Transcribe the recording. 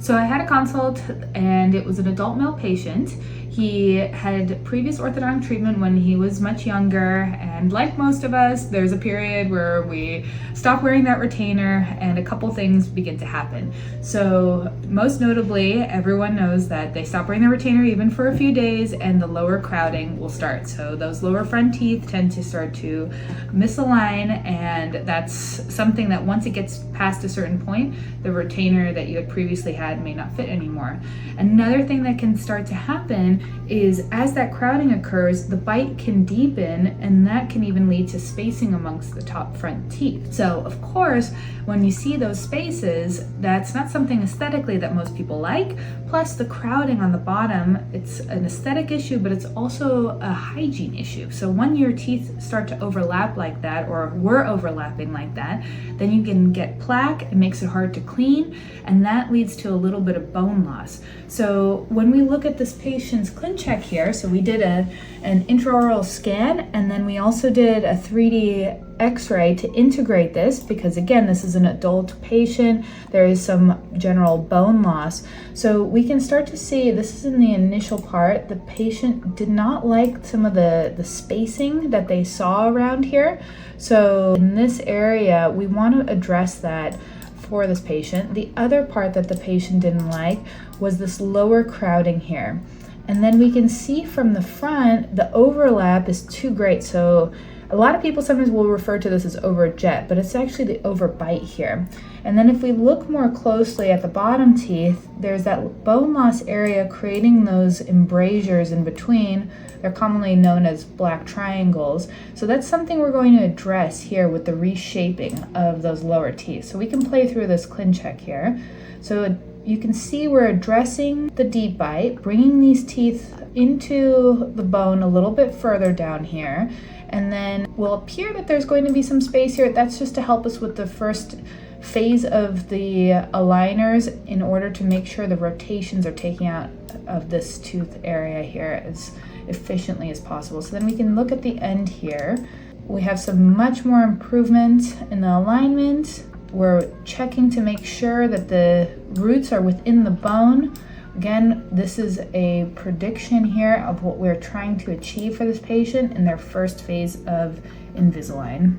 So I had a consult and it was an adult male patient. He had previous orthodontic treatment when he was much younger, and like most of us, there's a period where we stop wearing that retainer and a couple things begin to happen. So most notably, everyone knows that they stop wearing the retainer even for a few days and the lower crowding will start. So those lower front teeth tend to start to misalign, and that's something that once it gets past a certain point, the retainer that you had previously had may not fit anymore. Another thing that can start to happen is as that crowding occurs, the bite can deepen, and that can even lead to spacing amongst the top front teeth. So of course, when you see those spaces, that's not something aesthetically that most people like. Plus the crowding on the bottom, it's an aesthetic issue, but it's also a hygiene issue. So when your teeth start to overlap like that, or were overlapping like that, then you can get plaque. It makes it hard to clean, and that leads to a little bit of bone loss. So when we look at this patient's ClinCheck here, so we did an intraoral scan, and then we also did a 3D X-ray to integrate this, because again, this is an adult patient. There is some general bone loss. So we can start to see, this is in the initial part, the patient did not like some of the spacing that they saw around here. So in this area, we want to address that for this patient. The other part that the patient didn't like was this lower crowding here. And then we can see from the front, the overlap is too great. So a lot of people sometimes will refer to this as overjet, but it's actually the overbite here. And then if we look more closely at the bottom teeth, there's that bone loss area creating those embrasures in between. They're commonly known as black triangles. So that's something we're going to address here with the reshaping of those lower teeth. So we can play through this ClinCheck here. So you can see we're addressing the deep bite, bringing these teeth into the bone a little bit further down here. And then will appear that there's going to be some space here. That's just to help us with the first phase of the aligners in order to make sure the rotations are taking out of this tooth area here as efficiently as possible. So then we can look at the end here. We have some much more improvement in the alignment. We're checking to make sure that the roots are within the bone. Again, this is a prediction here of what we're trying to achieve for this patient in their first phase of Invisalign.